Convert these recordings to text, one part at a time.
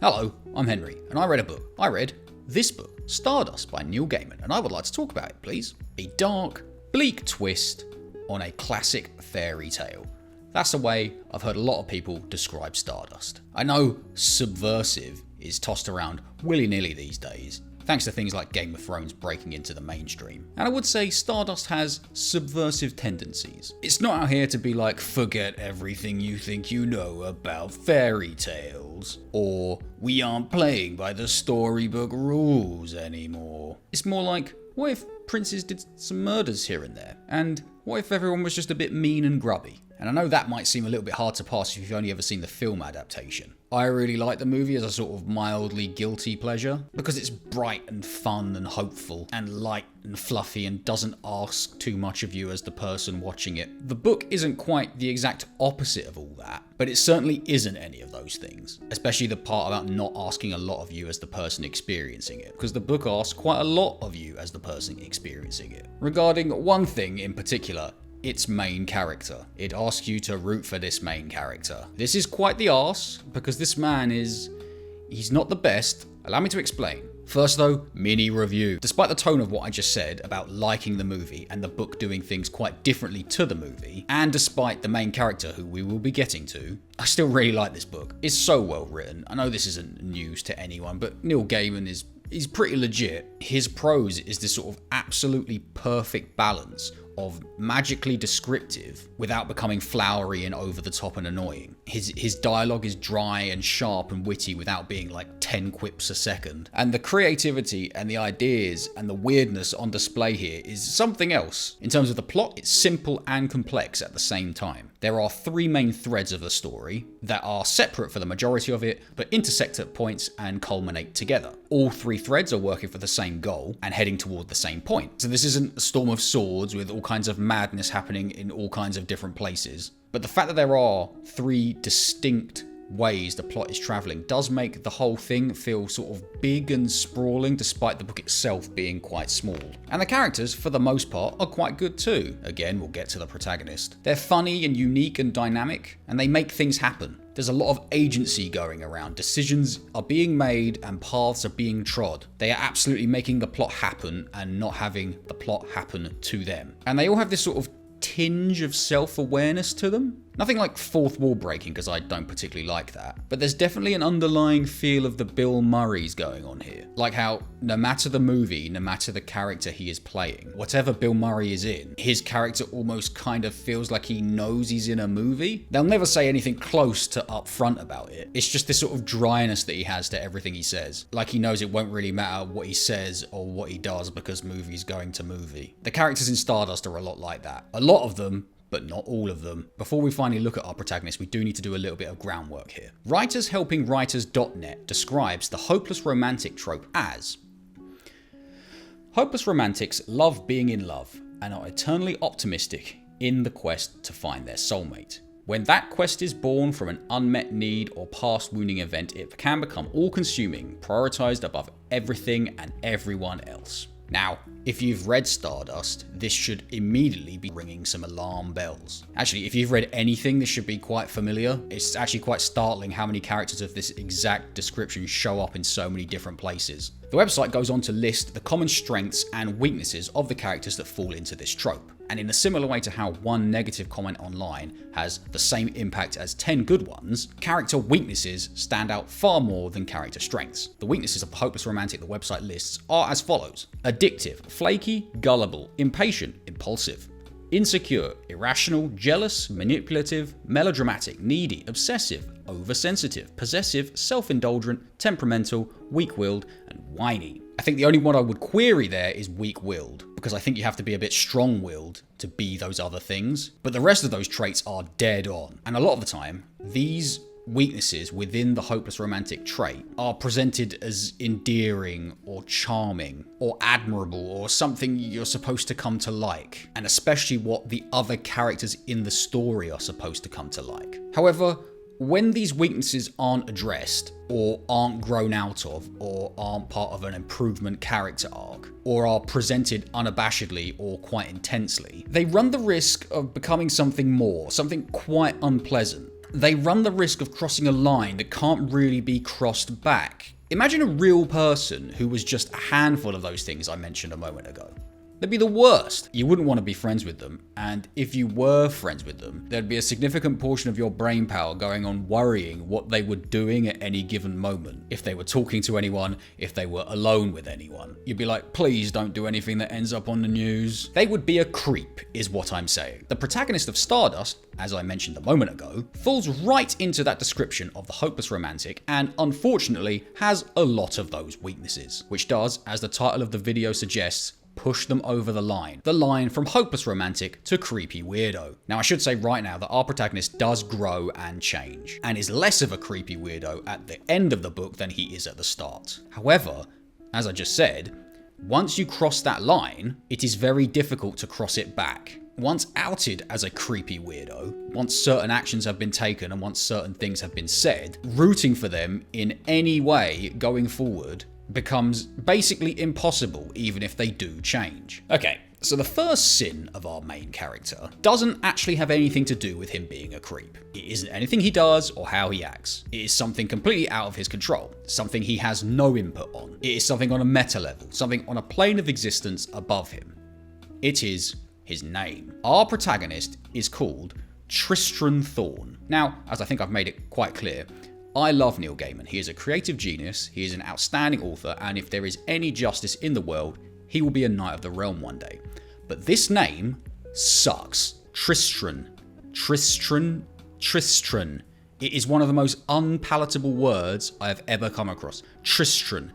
Hello, I'm Henry, and I read a book. I read this book, Stardust by Neil Gaiman, and I would like to talk about it, please. A dark, bleak twist on a classic fairy tale. That's the way I've heard a lot of people describe Stardust. I know subversive is tossed around willy-nilly these days, thanks to things like Game of Thrones breaking into the mainstream. And I would say Stardust has subversive tendencies. It's not out here to be like, forget everything you think you know about fairy tales, or we aren't playing by the storybook rules anymore. It's more like, what if princes did some murders here and there? And what if everyone was just a bit mean and grubby? And I know that might seem a little bit hard to pass if you've only ever seen the film adaptation. I really like the movie as a sort of mildly guilty pleasure, because it's bright and fun and hopeful and light and fluffy and doesn't ask too much of you as the person watching it. The book isn't quite the exact opposite of all that, but it certainly isn't any of those things, especially the part about not asking a lot of you as the person experiencing it, because the book asks quite a lot of you as the person experiencing it. Regarding one thing in particular, its main character. It asks you to root for this main character. This is quite the arse, because this man he's not the best. Allow me to explain. First though, mini review. Despite the tone of what I just said about liking the movie and the book doing things quite differently to the movie, and despite the main character who we will be getting to, I still really like this book. It's so well written. I know this isn't news to anyone, but Neil Gaiman he's pretty legit. His prose is this sort of absolutely perfect balance of magically descriptive without becoming flowery and over the top and annoying. His dialogue is dry and sharp and witty without being like 10 quips a second. And the creativity and the ideas and the weirdness on display here is something else. In terms of the plot, it's simple and complex at the same time. There are three main threads of the story that are separate for the majority of it, but intersect at points and culminate together. All three threads are working for the same goal and heading toward the same point. So this isn't a storm of swords with all kinds of madness happening in all kinds of different places. But the fact that there are three distinct ways the plot is travelling does make the whole thing feel sort of big and sprawling, despite the book itself being quite small. And the characters, for the most part, are quite good too. Again, we'll get to the protagonist. They're funny and unique and dynamic, and they make things happen. There's a lot of agency going around. Decisions are being made and paths are being trod. They are absolutely making the plot happen and not having the plot happen to them. And they all have this sort of tinge of self-awareness to them. Nothing like fourth wall breaking, because I don't particularly like that. But there's definitely an underlying feel of the Bill Murrays going on here. Like how no matter the movie, no matter the character he is playing, whatever Bill Murray is in, his character almost kind of feels like he knows he's in a movie. They'll never say anything close to upfront about it. It's just this sort of dryness that he has to everything he says. Like he knows it won't really matter what he says or what he does because movie's going to movie. The characters in Stardust are a lot like that. A lot of them, but not all of them. Before we finally look at our protagonist, we do need to do a little bit of groundwork here. WritersHelpingWriters.net describes the hopeless romantic trope as: hopeless romantics love being in love and are eternally optimistic in the quest to find their soulmate. When that quest is born from an unmet need or past wounding event, it can become all-consuming, prioritized above everything and everyone else. Now, if you've read Stardust, this should immediately be ringing some alarm bells. Actually, if you've read anything, this should be quite familiar. It's actually quite startling how many characters of this exact description show up in so many different places. The website goes on to list the common strengths and weaknesses of the characters that fall into this trope. And in a similar way to how one negative comment online has the same impact as 10 good ones, character weaknesses stand out far more than character strengths. The weaknesses of the hopeless romantic the website lists are as follows: addictive, flaky, gullible, impatient, impulsive, insecure, irrational, jealous, manipulative, melodramatic, needy, obsessive, oversensitive, possessive, self-indulgent, temperamental, weak-willed, and whiny. I think the only one I would query there is weak-willed, because I think you have to be a bit strong-willed to be those other things. But the rest of those traits are dead on. And a lot of the time, these weaknesses within the hopeless romantic trait are presented as endearing or charming or admirable or something you're supposed to come to like, and especially what the other characters in the story are supposed to come to like. However, when these weaknesses aren't addressed, or aren't grown out of, or aren't part of an improvement character arc, or are presented unabashedly or quite intensely, they run the risk of becoming something more, something quite unpleasant. they run the risk of crossing a line that can't really be crossed back. Imagine a real person who was just a handful of those things I mentioned a moment ago. They'd be the worst. You wouldn't want to be friends with them, and if you were friends with them, there'd be a significant portion of your brain power going on worrying what they were doing at any given moment. If they were talking to anyone, if they were alone with anyone. You'd be like, please don't do anything that ends up on the news. They would be a creep, is what I'm saying. The protagonist of Stardust, as I mentioned a moment ago, falls right into that description of the hopeless romantic, and unfortunately has a lot of those weaknesses, which does, as the title of the video suggests, push them over the line from hopeless romantic to creepy weirdo. Now I should say right now that our protagonist does grow and change, and is less of a creepy weirdo at the end of the book than he is at the start. However, as I just said, once you cross that line, it is very difficult to cross it back. Once outed as a creepy weirdo, once certain actions have been taken and once certain things have been said, rooting for them in any way going forward becomes basically impossible even if they do change. Okay, so the first sin of our main character doesn't actually have anything to do with him being a creep. It isn't anything he does or how he acts. It is something completely out of his control, something he has no input on. It is something on a meta level, something on a plane of existence above him. It is his name. Our protagonist is called Tristran Thorn. Now, as I think I've made it quite clear, I love Neil Gaiman. He is a creative genius, he is an outstanding author, and if there is any justice in the world, he will be a Knight of the Realm one day. But this name sucks. Tristran. It is one of the most unpalatable words I have ever come across. Tristran.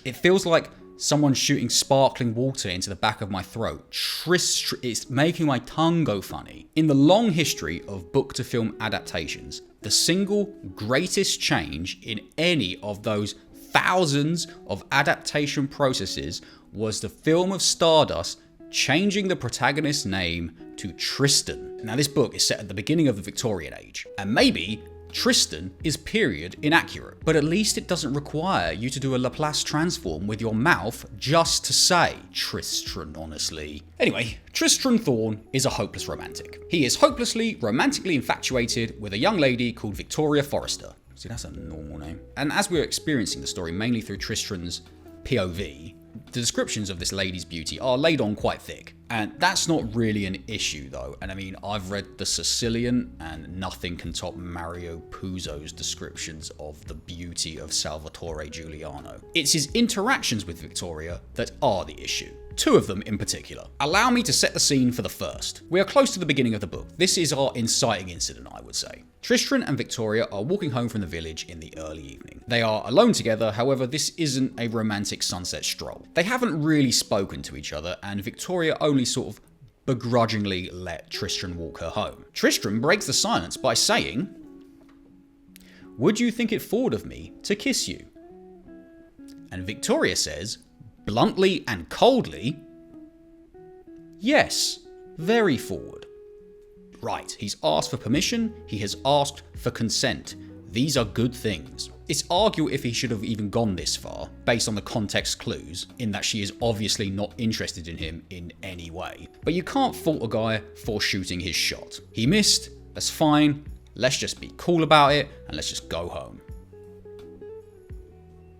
It feels like someone shooting sparkling water into the back of my throat. It's making my tongue go funny. In the long history of book to film adaptations, the single greatest change in any of those thousands of adaptation processes was the film of Stardust changing the protagonist's name to Tristan. Now this book is set at the beginning of the Victorian age, and maybe Tristan is period inaccurate, but at least it doesn't require you to do a Laplace transform with your mouth just to say Tristran, honestly. Anyway, Tristran Thorn is a hopeless romantic. He is hopelessly romantically infatuated with a young lady called Victoria Forrester. See, that's a normal name. And as we're experiencing the story mainly through Tristran's POV, the descriptions of this lady's beauty are laid on quite thick. And that's not really an issue though. And I mean, I've read The Sicilian and nothing can top Mario Puzo's descriptions of the beauty of Salvatore Giuliano. It's his interactions with Victoria that are the issue. Two of them in particular. Allow me to set the scene for the first. We are close to the beginning of the book. This is our inciting incident, I would say. Tristran and Victoria are walking home from the village in the early evening. They are alone together, however, this isn't a romantic sunset stroll. They haven't really spoken to each other, and Victoria only sort of begrudgingly let Tristran walk her home. Tristran breaks the silence by saying, "Would you think it forward of me to kiss you?" And Victoria says, bluntly and coldly, "Yes, very forward." Right, he's asked for permission, he has asked for consent. These are good things. It's arguable if he should have even gone this far, based on the context clues, in that she is obviously not interested in him in any way. But you can't fault a guy for shooting his shot. He missed, that's fine, let's just be cool about it, and let's just go home.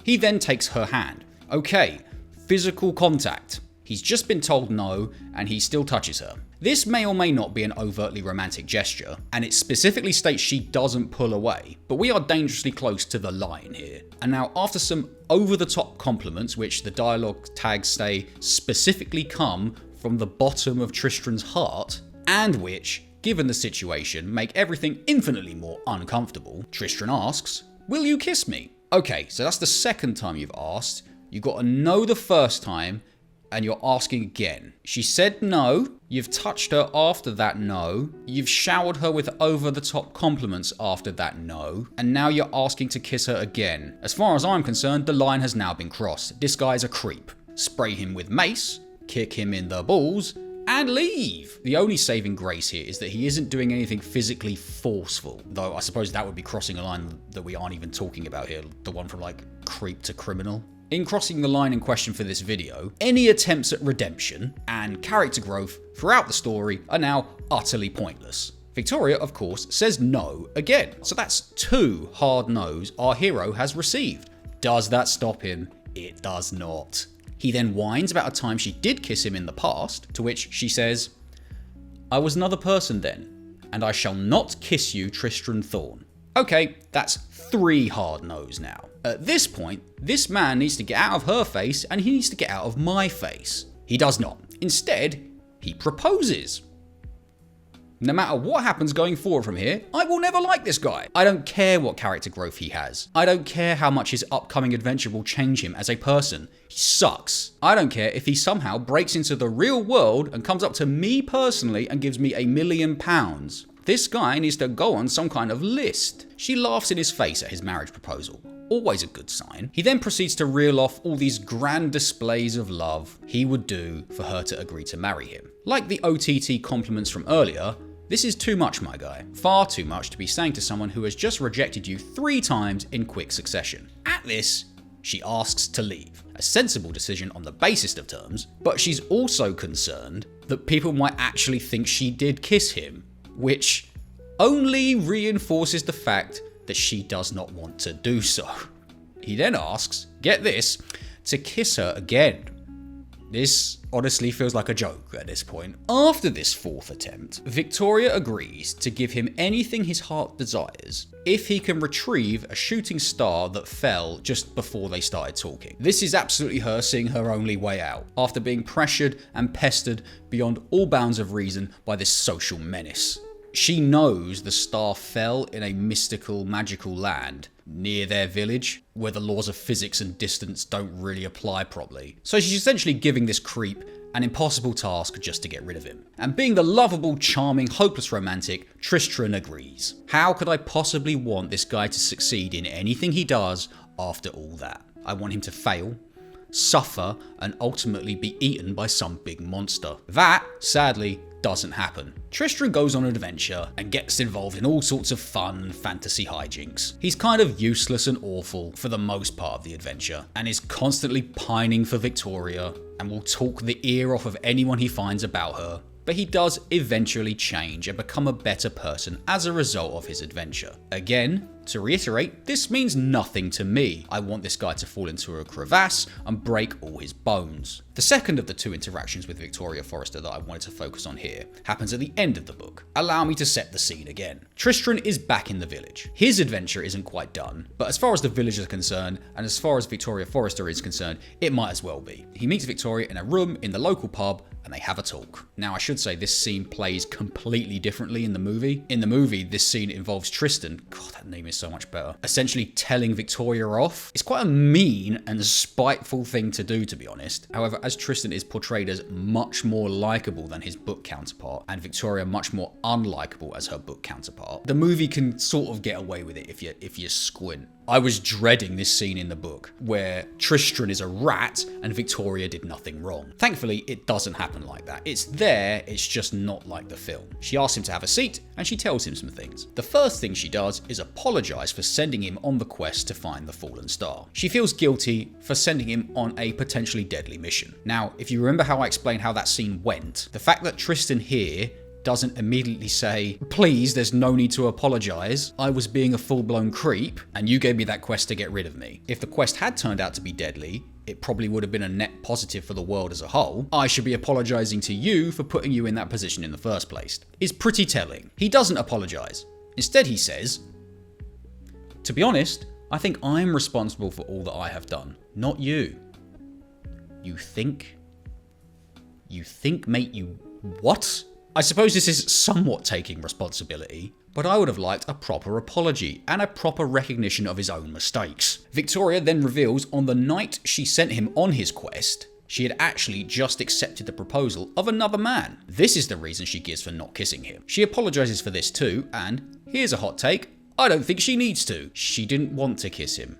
He then takes her hand. Okay, physical contact. He's just been told no, and he still touches her. This may or may not be an overtly romantic gesture, and it specifically states she doesn't pull away, but we are dangerously close to the line here. And now, after some over-the-top compliments, which the dialogue tags say specifically come from the bottom of Tristran's heart, and which, given the situation, make everything infinitely more uncomfortable, Tristran asks, "Will you kiss me?" Okay, so that's the second time you've asked. You got a no the first time, and you're asking again. She said no, you've touched her after that no, you've showered her with over-the-top compliments after that no, and now you're asking to kiss her again. As far as I'm concerned, the line has now been crossed. This guy's a creep. Spray him with mace, kick him in the balls, and leave. The only saving grace here is that he isn't doing anything physically forceful, though I suppose that would be crossing a line that we aren't even talking about here, the one from like creep to criminal. In crossing the line in question for this video, any attempts at redemption and character growth throughout the story are now utterly pointless. Victoria, of course, says no again. So that's 2 hard no's our hero has received. Does that stop him? It does not. He then whines about a time she did kiss him in the past, to which she says, "I was another person then, and I shall not kiss you, Tristran Thorn." Okay, that's 3 hard no's now. At this point, this man needs to get out of her face and he needs to get out of my face. He does not. Instead, he proposes. No matter what happens going forward from here, I will never like this guy. I don't care what character growth he has. I don't care how much his upcoming adventure will change him as a person. He sucks. I don't care if he somehow breaks into the real world and comes up to me personally and gives me £1 million. This guy needs to go on some kind of list. She laughs in his face at his marriage proposal. Always a good sign. He then proceeds to reel off all these grand displays of love he would do for her to agree to marry him. Like the OTT compliments from earlier, this is too much, my guy. Far too much to be saying to someone who has just rejected you 3 times in quick succession. At this, she asks to leave. A sensible decision on the basest of terms, but she's also concerned that people might actually think she did kiss him, which only reinforces the fact that she does not want to do so. He then asks, get this, to kiss her again. This honestly feels like a joke at this point. After this 4th attempt, Victoria agrees to give him anything his heart desires if he can retrieve a shooting star that fell just before they started talking. This is absolutely her seeing her only way out, after being pressured and pestered beyond all bounds of reason by this social menace. She knows the star fell in a mystical, magical land near their village, where the laws of physics and distance don't really apply properly. So she's essentially giving this creep an impossible task just to get rid of him. And being the lovable, charming, hopeless romantic, Tristran agrees. How could I possibly want this guy to succeed in anything he does after all that? I want him to fail, suffer, and ultimately be eaten by some big monster. That, sadly, doesn't happen. Tristran goes on an adventure and gets involved in all sorts of fun fantasy hijinks. He's kind of useless and awful for the most part of the adventure, and is constantly pining for Victoria and will talk the ear off of anyone he finds about her. But he does eventually change and become a better person as a result of his adventure. Again, to reiterate, this means nothing to me. I want this guy to fall into a crevasse and break all his bones. The second of the 2 interactions with Victoria Forrester that I wanted to focus on here happens at the end of the book. Allow me to set the scene again. Tristran is back in the village. His adventure isn't quite done, but as far as the village is concerned, and as far as Victoria Forrester is concerned, it might as well be. He meets Victoria in a room in the local pub, and they have a talk. Now, I should say this scene plays completely differently in the movie. In the movie, this scene involves Tristan, God, that name is so much better, essentially telling Victoria off. It's quite a mean and spiteful thing to do, to be honest. However, as Tristan is portrayed as much more likable than his book counterpart, and Victoria much more unlikable as her book counterpart, the movie can sort of get away with it if you squint. I was dreading this scene in the book, where Tristran is a rat and Victoria did nothing wrong. Thankfully, it doesn't happen like that. It's there, it's just not like the film. She asks him to have a seat, and she tells him some things. The first thing she does is apologise for sending him on the quest to find the fallen star. She feels guilty for sending him on a potentially deadly mission. Now, if you remember how I explained how that scene went, the fact that Tristan here doesn't immediately say, please, there's no need to apologise, I was being a full-blown creep, and you gave me that quest to get rid of me. If the quest had turned out to be deadly, it probably would have been a net positive for the world as a whole. I should be apologising to you for putting you in that position in the first place. It's pretty telling. He doesn't apologise. Instead he says, to be honest, I think I'm responsible for all that I have done, not you. You think, mate, you what? I suppose this is somewhat taking responsibility, but I would have liked a proper apology and a proper recognition of his own mistakes. Victoria then reveals on the night she sent him on his quest, she had actually just accepted the proposal of another man. This is the reason she gives for not kissing him. She apologises for this too, and here's a hot take, I don't think she needs to. She didn't want to kiss him.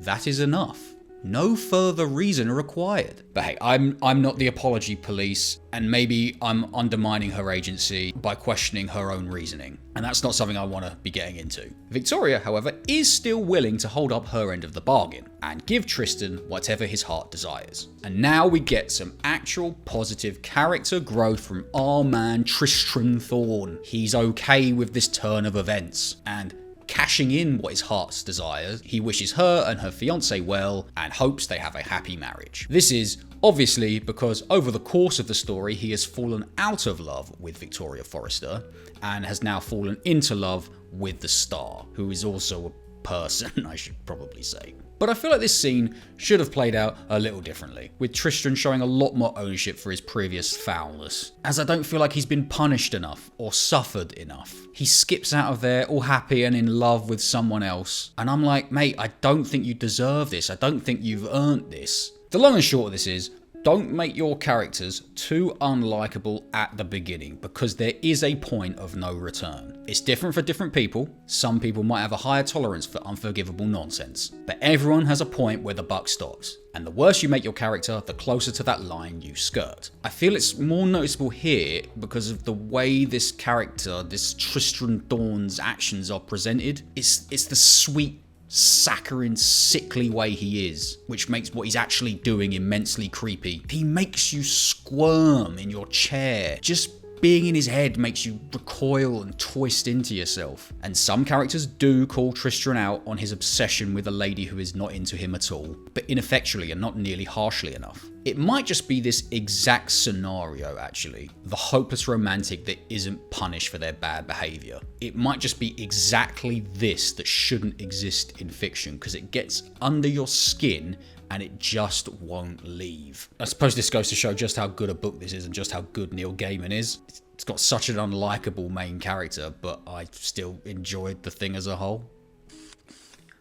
That is enough. No further reason required. But hey, I'm not the apology police, and maybe I'm undermining her agency by questioning her own reasoning. And that's not something I want to be getting into. Victoria, however, is still willing to hold up her end of the bargain and give Tristan whatever his heart desires. And now we get some actual positive character growth from our man Tristran Thorn. He's okay with this turn of events and cashing in what his heart's desires. He wishes her and her fiancé well and hopes they have a happy marriage. This is obviously because over the course of the story he has fallen out of love with Victoria Forrester and has now fallen into love with the Star, who is also a person, I should probably say. But I feel like this scene should have played out a little differently, with Tristran showing a lot more ownership for his previous foulness, as I don't feel like he's been punished enough or suffered enough. He skips out of there all happy and in love with someone else, and I'm like, mate, I don't think you deserve this. I don't think you've earned this. The long and short of this is, don't make your characters too unlikable at the beginning, because there is a point of no return. It's different for different people. Some people might have a higher tolerance for unforgivable nonsense, but everyone has a point where the buck stops. And the worse you make your character, the closer to that line you skirt. I feel it's more noticeable here because of the way this character, this Tristran Thorn's actions are presented. It's the sweet, saccharine, sickly way he is, which makes what he's actually doing immensely creepy. He makes you squirm in your chair. Just being in his head makes you recoil and twist into yourself. And some characters do call Tristran out on his obsession with a lady who is not into him at all, but ineffectually and not nearly harshly enough. It might just be this exact scenario, actually. The hopeless romantic that isn't punished for their bad behavior. It might just be exactly this that shouldn't exist in fiction, because it gets under your skin and it just won't leave. I suppose this goes to show just how good a book this is and just how good Neil Gaiman is. It's got such an unlikable main character, but I still enjoyed the thing as a whole.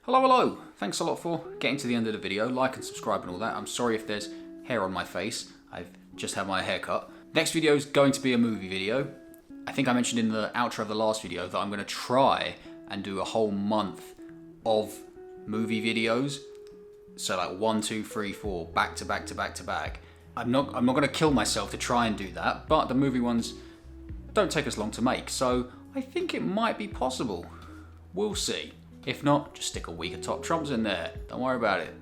Hello. Thanks a lot for getting to the end of the video. Like and subscribe and all that. I'm sorry if there's hair on my face. I've just had my hair cut. Next video is going to be a movie video. I think I mentioned in the outro of the last video that I'm going to try and do a whole month of movie videos. So like 1, 2, 3, 4, back to back to back to back. I'm not going to kill myself to try and do that, but the movie ones don't take as long to make, so I think it might be possible. We'll see. If not, just stick a week of top trumps in there. Don't worry about it.